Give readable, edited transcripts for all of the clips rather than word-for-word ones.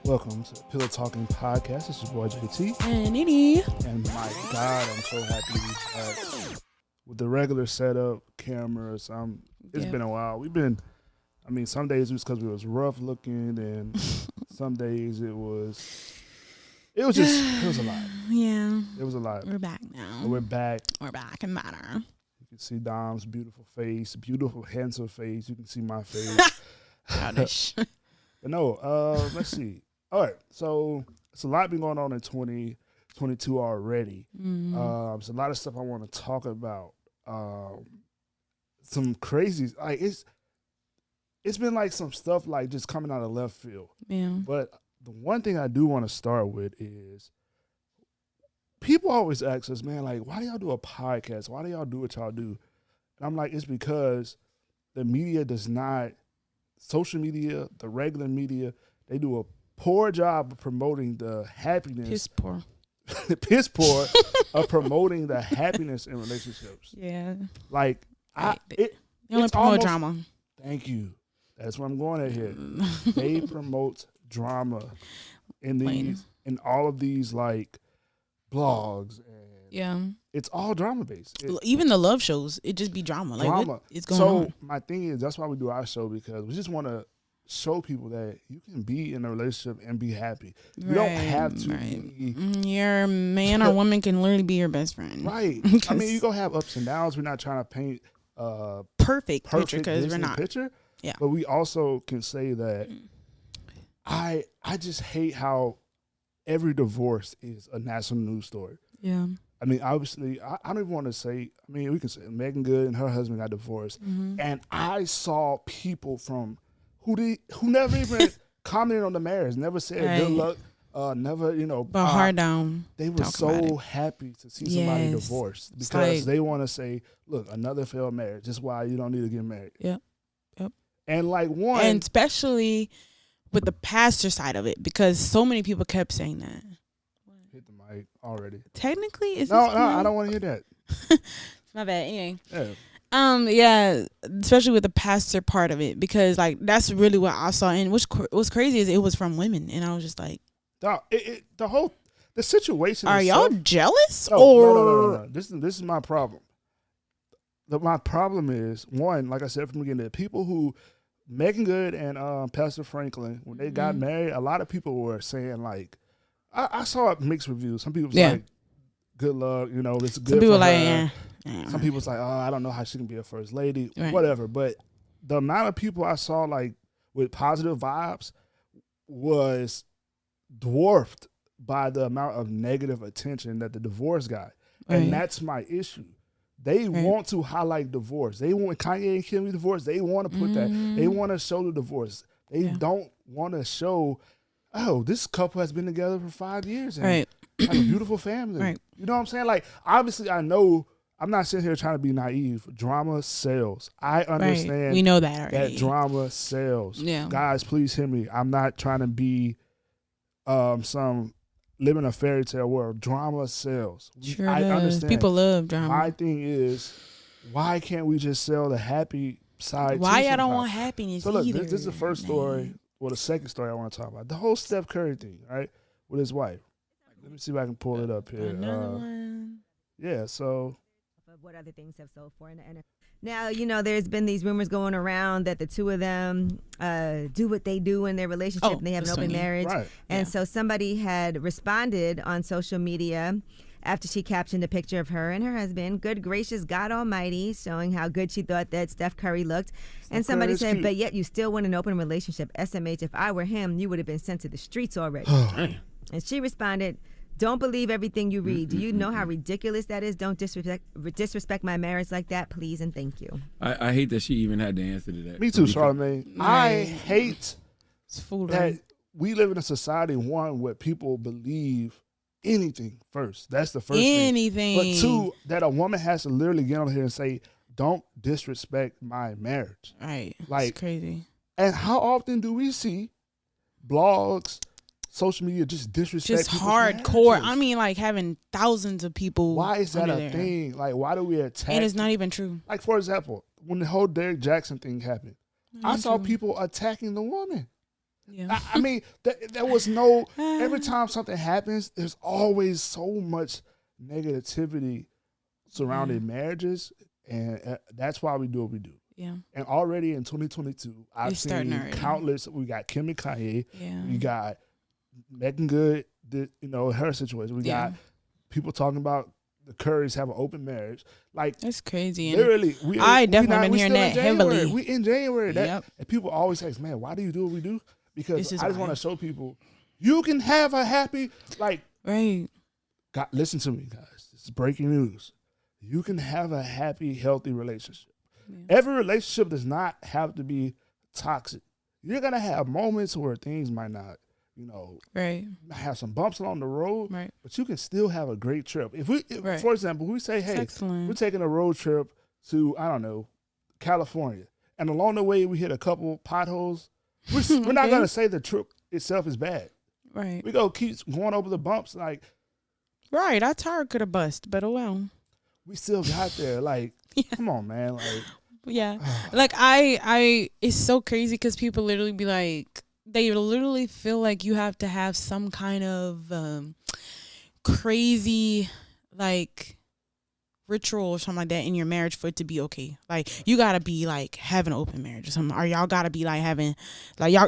Welcome to the Pillow Talking Podcast. This is your boy JT. And Nene. And my God, I'm so happy to be back with the regular setup, cameras. It's been a while. Some days it was because we was rough looking, and some days it was a lot. Yeah. It was a lot. We're back now. But we're back. We're back and better. You can see Dom's beautiful face, beautiful, handsome face. You can see my face. Childish. But no, let's see. All right, so it's a lot been going on in 2022 already. There's a lot of stuff I want to talk about. Some crazy, like it's been like some stuff like just coming out of left field. Yeah. But the one thing I do want to start with is people always ask us, man, like, why do y'all do a podcast? Why do y'all do what y'all do? And I'm like, it's because the media does not, social media, the regular media, they do a poor job of promoting the happiness. Piss poor of promoting the happiness in relationships. Yeah. Like, they only promote drama. Thank you. That's what I'm going at here. They promote drama in all of these like blogs, and it's all drama based. Even the love shows, it just be drama. Like what is going on? So my thing is, that's why we do our show, because we just want to show people that you can be in a relationship and be happy. You don't have to be. Your man or woman can literally be your best friend. Right. I mean, you're going to have ups and downs. We're not trying to paint perfect picture, because we're not. Picture. Yeah. But we also can say that I just hate how every divorce is a national news story. Yeah. I mean, obviously, I don't even want to say, I mean, we can say Megan Good and her husband got divorced. And I saw people from who never even commented on the marriage, never said good luck, never, But hard down. They were so happy to see somebody divorced, because they want to say, look, another failed marriage. That's why you don't need to get married. Yep. And and especially with the pastor side of it, because so many people kept saying that. Hit the mic already. Technically, it's no, I don't want to hear that. My bad. Anyway. Yeah. Yeah, especially with the pastor part of it, because like that's really what I saw, and what's crazy is it was from women, and I was just like, the situation. Are y'all jealous? No. This is my problem. My problem is, one, like I said from the beginning, the people who Megan Good and Pastor Franklin, when they got married, a lot of people were saying like, I saw mixed reviews. Some people was like, good luck, it's good. Some people like, yeah. Some people was like, oh, I don't know how she can be a first lady, whatever. But the amount of people I saw like with positive vibes was dwarfed by the amount of negative attention that the divorce got. And that's my issue. They want to highlight divorce. They want Kanye and Kim divorce. They want to put that. They want to show the divorce. They don't want to show, oh, this couple has been together for 5 years and have a beautiful family. Right. You know what I'm saying? Like, obviously, I know I'm not sitting here trying to be naive. Drama sells. I understand. We know that already. That drama sells. Yeah. Guys, please hear me. I'm not trying to be some living a fairy tale world. Drama sells. Sure I does. understand. People love drama. My thing is, why can't we just sell the happy side? Why y'all don't want happiness? So look, either, this is the first story. Well, the second story I want to talk about. The whole Steph Curry thing, right? With his wife. Let me see if I can pull it up here. Another one. Yeah, so. What other things have sold for in the NFL. Now, there's been these rumors going around that the two of them do what they do in their relationship, and they have an open marriage. Right. And so somebody had responded on social media after she captioned a picture of her and her husband. Good gracious God Almighty, showing how good she thought that Steph Curry looked. And somebody said, but yet you still want an open relationship. SMH, if I were him, you would have been sent to the streets already. And she responded, don't believe everything you read. Do you know how ridiculous that is? Don't disrespect my marriage like that, please and thank you. I hate that she even had the answer to that. Me too, Charlamagne. I hate that we live in a society, one, where people believe anything first. That's the first thing. But two, that a woman has to literally get on here and say, don't disrespect my marriage. Right. Like, it's crazy. And how often do we see blogs, social media just disrespect hardcore marriages? I mean, like having thousands of people. Why is that a thing? Like, why do we attack? And it's not even true. Like, for example, when the whole Derek Jackson thing happened, I saw people attacking the woman. Yeah. I mean, there was no. Every time something happens, there's always so much negativity surrounding marriages, and that's why we do what we do. Yeah. And already in 2022, I've It's starting seen already. countless. We got Kim and Kanye. Yeah. We got Megan Good. Her situation. We got people talking about the Currys have an open marriage. Like That's crazy. literally, I definitely been hearing that heavily. We in January. Yep. And people always say, "Man, why do you do what we do?" Because This is I just why. want to show people you can have a happy Right. God, listen to me, guys. This is breaking news. You can have a happy, healthy relationship. Yeah. Every relationship does not have to be toxic. You're gonna have moments where things might not, Right. have some bumps along the road, Right. but you can still have a great trip. Right. For example, we say, hey, Excellent. we're taking a road trip to, I don't know, California, and along the way we hit a couple potholes. We're not gonna say the trip itself is bad. Right. We go keep going over the bumps, like Right. Our tire could have bust, but oh well. we still got there. Like, come on, man. Like, Yeah. Like I it's so crazy because people literally be like, they literally feel like you have to have some kind of crazy like ritual or something like that in your marriage for it to be okay. Like you gotta be like having an open marriage or something, or y'all gotta be like having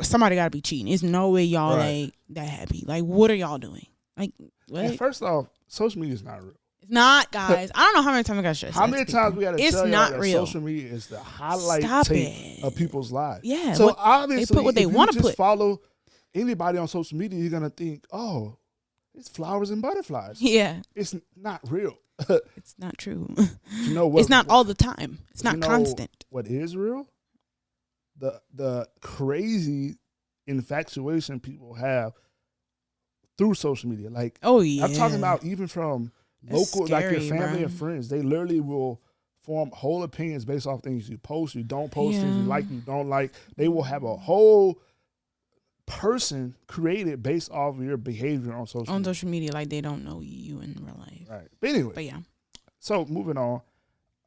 somebody gotta be cheating. There's no way y'all like that happy. Like what are y'all doing? Like what? and first off, social media is not real. It's not, guys. I don't know how many times I got stressed. How many times we got to It's tell not y'all that real. social media is the highlight Stop tape it. of people's lives. Yeah. So what- obviously, they put what they if you wanna just put. follow anybody on social media, you're gonna think, oh, it's flowers and butterflies. Yeah. It's not real. It's not true. You know what? It's not all the time. It's not you know constant. What is real? The crazy infatuation people have through social media. Like, Oh yeah. I'm talking about even from That's local, like your scary, family bro. and friends. They literally will form whole opinions based off things you post, you don't post, things you Yeah. like, you don't like. They will have a whole person created based off of your behavior on social on media. social media, like they don't know you in real life. Right. But anyway, But yeah. so moving on,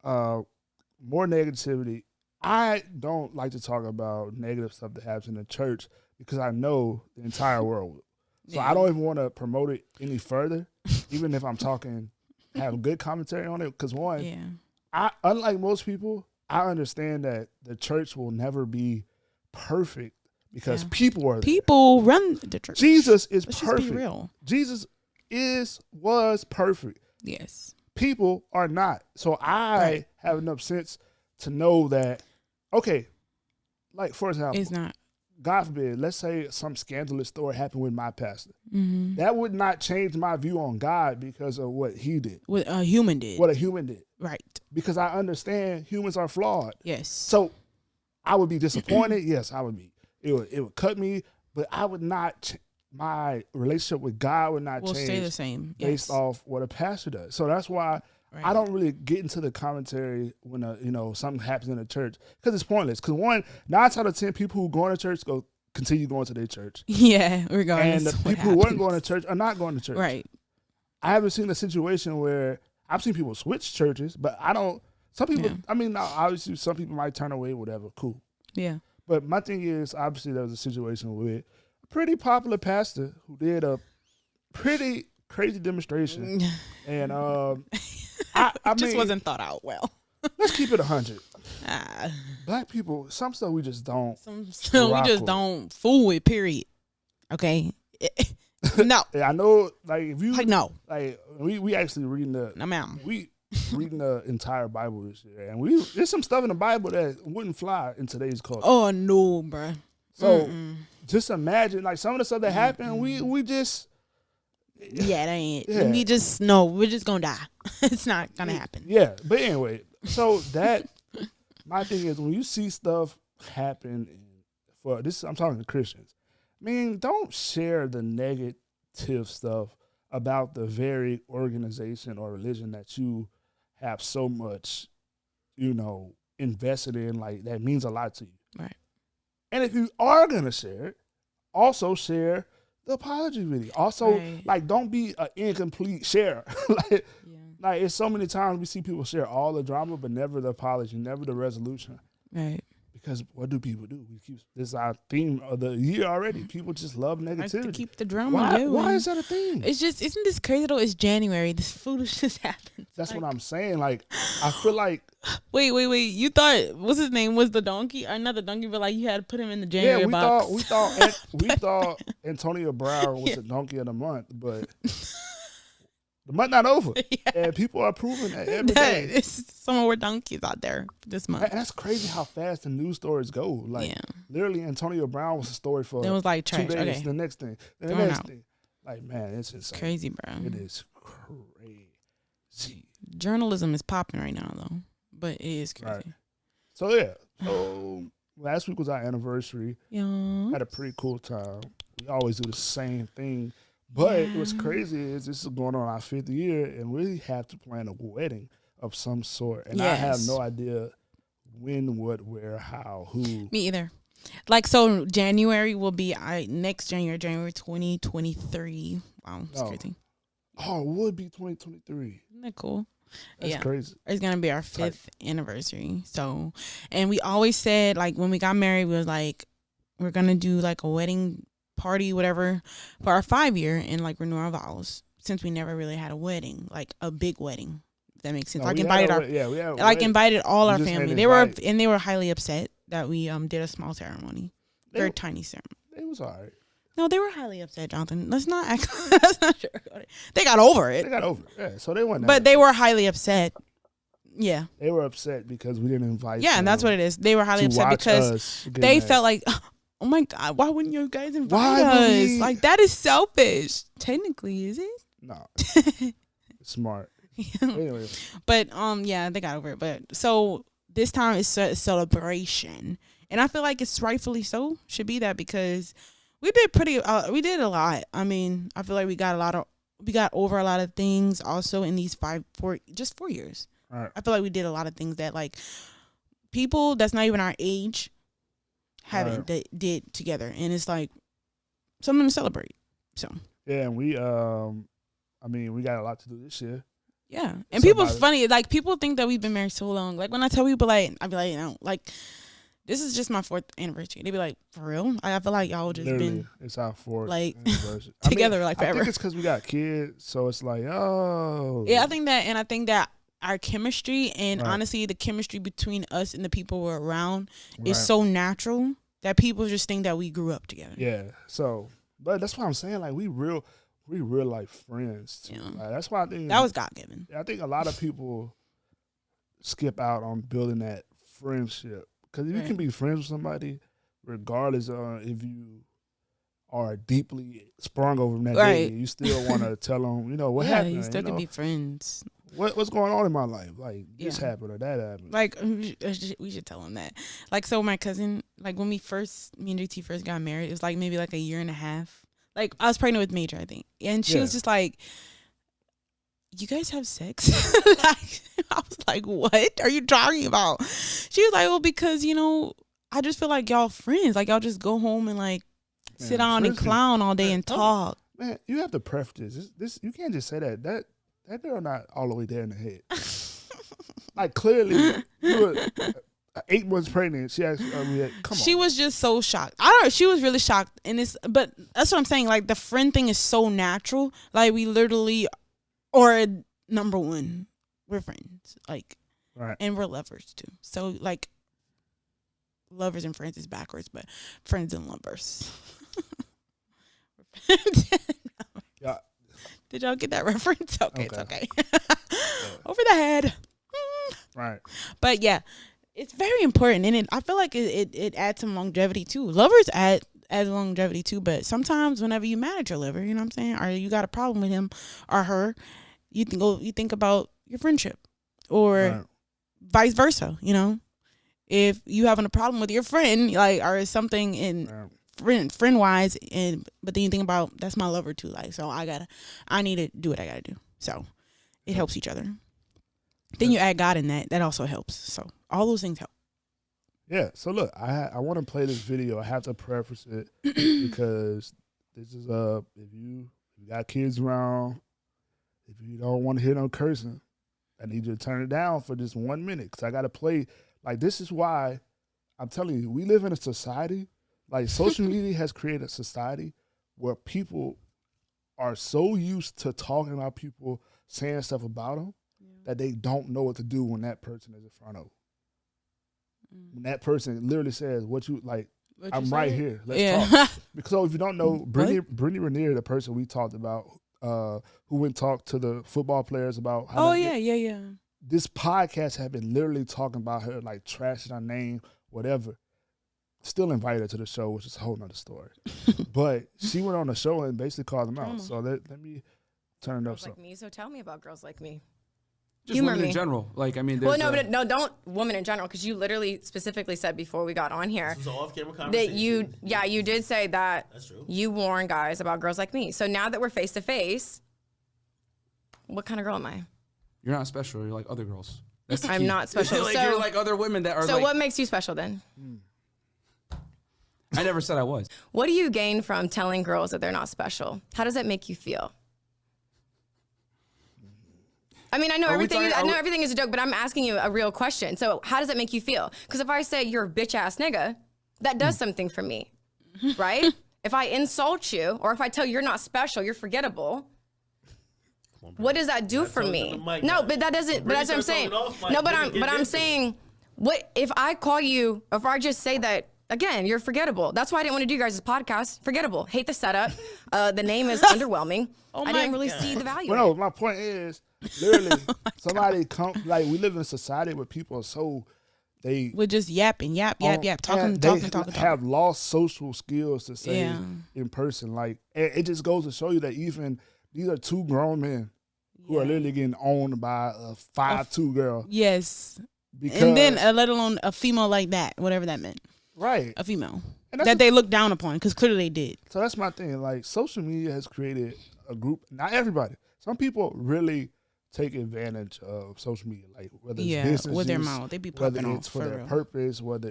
more negativity. I don't like to talk about negative stuff that happens in the church because I know the entire world will. So Yeah. I don't even want to promote it any further, even if I'm talking, have good commentary on it. Because one, Yeah. unlike most people, I understand that the church will never be perfect because Yeah. people are there. People run the church. Jesus is Let's perfect. just be real. Jesus was perfect. Yes. People are not. So I have enough sense to know that, okay, like for example, It's not. God forbid, let's say some scandalous story happened with my pastor. Mm-hmm. That would not change my view on God because of what he did, What a human did. what a human did. Right. Because I understand humans are flawed. Yes. So I would be disappointed. Yes, I would be. It would cut me, but I would not. My relationship with God would not We'll change stay the same. based Yes. off what a pastor does. So that's why Right. I don't really get into the commentary when something happens in the church because it's pointless. Because 9 out of 10 people who go to church continue going to their church, Yeah. Regardless. and the of what people who weren't happens. going to church are not going to church. Right. I haven't seen a situation where I've seen people switch churches, but I don't. Some people, Yeah. I mean, obviously, some people might turn away, whatever, cool. Yeah. But my thing is, obviously, there was a situation with a pretty popular pastor who did a pretty crazy demonstration, and I Just mean, wasn't thought out well. let's keep it 100. Ah. Black people, some stuff we just don't. So we rock just with. don't fool with. Period. Okay. No. Yeah, I know, like if you Like no. like, we actually reading No, ma'am. reading the entire Bible this year, and there's some stuff in the Bible that wouldn't fly in today's culture. Oh no, bruh. So just imagine, like some of the stuff that happened, we just Yeah, that ain't. Yeah. We just no. We're just gonna die. It's not gonna happen. Yeah, but anyway, so that my thing is when you see stuff happen for this, I'm talking to Christians. I mean, don't share the negative stuff about the very organization or religion that you have so much, invested in. Like that means a lot to you. Right. And if you are gonna share it, also share the apology video. Also, Right. like, don't be an incomplete sharer. Yeah. Like, it's so many times we see people share all the drama, but never the apology, never the resolution. Right. Because what do people do? This is our theme of the year already. People just love negativity. Like to keep the drama going. Why is that a thing? It's just, isn't this crazy though? It's January. This foolishness happens. That's what I'm saying. Like, I feel like. Wait. You thought what's his name was the donkey, or not the donkey, but like you had to put him in the January box. We thought Antonio Brown was the donkey of the month, but. The month not over, and people are proving that every day. It's some more donkeys out there this month. And that's crazy how fast the news stories go. Like literally, Antonio Brown was a story for it was like 2 trash. days. Okay. The next thing, the next thing. Like man, it's just crazy, bro. It is crazy. Journalism is popping right now, though, but it is crazy. Right. So last week was our anniversary. Yeah, had a pretty cool time. We always do the same thing. But what's crazy is this is going on our 5th year, and we have to plan a wedding of some sort. And I have no idea when, what, where, how, who. Me either. Like, so January will be next January 2023. Wow, it's crazy. Oh, it would be 2023. Isn't that cool? That's crazy. It's going to be our 5th anniversary. So, and we always said, like, when we got married, we was like, we're going to do, like, a wedding party, whatever, for our 5-year and like renew our vows, since we never really had a wedding, like a big wedding. If that makes sense. Like invited all our family. They were highly upset that we did a small ceremony, very tiny ceremony. It was alright. No, they were highly upset, Jonathan. Let's not act. That's not sure about it. They got over it. Yeah, so they weren't. But they were highly upset. Yeah, they were upset because we didn't invite. Yeah, and that's what it is. They were highly upset because they felt like. Oh my God, why wouldn't you guys invite us? Like, that is selfish. Technically, is it? No. Smart. Anyway. But, they got over it. But, so, this time it's a celebration. And I feel like it's rightfully so. Should be that, because we did a lot. I mean, I feel like we got over a lot of things also in these 4 years. Right. I feel like we did a lot of things that, like, people that's not even our age haven't did together, and it's like something to celebrate. So and we got a lot to do this year. Yeah, and people's funny. Like, people think that we've been married so long. Like, when I tell people, like, I be like, like, this is just my 4th anniversary. They be like, for real? I feel like y'all just been. It's our 4th like anniversary together, like forever. I think it's because we got kids, so it's like, oh. Yeah, I think that our chemistry and honestly the chemistry between us and the people we're around is so natural that people just think that we grew up together. Yeah. So, but that's what I'm saying. Like, we real life friends too. Yeah. Like, that's why I think that was God given. I think a lot of people skip out on building that friendship, because if you can be friends with somebody, regardless of if you are deeply sprung over them that day, you still want to tell them, what happened. You still can be friends. What's going on in my life? Like, this happened or that happened. Like, we should tell him that. Like, so my cousin, like, when me and JT first got married, it was like maybe like a year and a half. Like, I was pregnant with Major, I think. And she was just like, you guys have sex? Like, I was like, what are you talking about? She was like, well, because, I just feel like y'all friends. Like, y'all just go home and, like, sit down and clown all day and talk. Man, you have to preface this. You can't just say that. That girl not all the way there in the head. Like, clearly, you were 8 months pregnant. She asked, come on. She was just so shocked. She was really shocked. But that's what I'm saying. Like, the friend thing is so natural. Like, we literally are number one. We're friends. Like, and we're lovers too. So, like, lovers and friends is backwards, but friends and lovers. Yeah. Did y'all get that reference? Okay. It's okay. Over the head. Right. But yeah, it's very important, and I feel like it adds some longevity too. Lovers add longevity too, but sometimes whenever you mad at your lover, you know what I'm saying, or you got a problem with him or her, you think about your friendship, or vice versa. If you having a problem with your friend, like, or something in. Friend wise, but then you think about, that's my lover too, like, so I need to do what I gotta do, so it helps each other. Then you add God in that also helps. So all those things help. Yeah. So look, I want to play this video. I have to preface it because this is if you got kids around, if you don't want to hear no cursing, I need you to turn it down for just 1 minute, because I gotta play. Like, this is why I'm telling you, we live in a society, like social media has created a society where people are so used to talking about people saying stuff about them that they don't know what to do when that person is in front of them. When that person literally says, I'm right here. Let's talk. Because if you don't know, Brittany Renier, the person we talked about, who went and talked to the football players about how this podcast had been literally talking about her, like trashing her name, whatever. Still invited her to the show, which is a whole nother story. But she went on the show and basically called them out. So let me turn it up. Girls like me, so tell me about girls like me. Just humor women in general. Like, I mean, don't women in general, because you literally specifically said before we got on here this was all off-camera conversation. That you did say that that's true. You warn guys about girls like me. So now that we're face to face, what kind of girl am I? You're not special. You're like other girls. That's I'm not special. Like, you're like other women that are. So like, what makes you special then? I never said I was. What do you gain from telling girls that they're not special? How does that make you feel? I mean, I know everything is a joke, but I'm asking you a real question. So how does that make you feel? Because if I say you're a bitch ass nigga, that does something for me, right? If I insult you, or if I tell you you're not special, you're forgettable. What does that do for me? No, but that doesn't. But that's what I'm saying. No, but I'm saying, what if I call you? If I just say that again, you're forgettable. That's why I didn't want to do you guys' podcast. Forgettable. Hate the setup. The name is underwhelming. I didn't really see the value. Well, no, my point is literally somebody like we live in a society where people are so they we're just yapping, talking. Have lost social skills to say in person. Like it just goes to show you that even these are two grown men who are literally getting owned by a 5'2" girl. Yes. And then let alone a female like that, whatever that meant. Right. A female. That they look down upon, because clearly they did. So that's my thing. Like, social media has created a group, not everybody. Some people really take advantage of social media, like whether it's business with their use, mouth. They be popping whether it's off for their real. purpose, but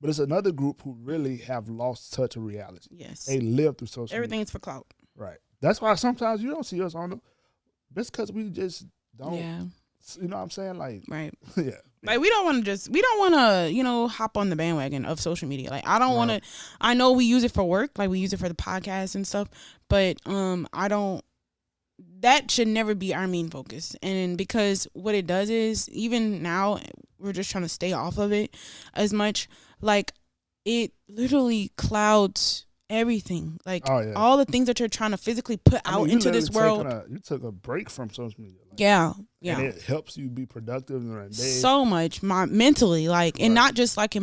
it's another group who really have lost touch of reality. Yes. They live through social media. Everything's for clout. Right. That's why sometimes you don't see us on them. That's because we just don't. Yeah. You know what I'm saying? Like, right. Yeah. Like we don't want to, hop on the bandwagon of social media. Like I don't want to. I know we use it for work, like we use it for the podcast and stuff, but I don't. That should never be our main focus. And because what it does is, even now we're just trying to stay off of it as much. Like it literally clouds everything. Like all the things that you're trying to physically put out into this world. You took a break from social media. Like, yeah. And it helps you be productive during the day. So much mentally, like, and not just like emotionally.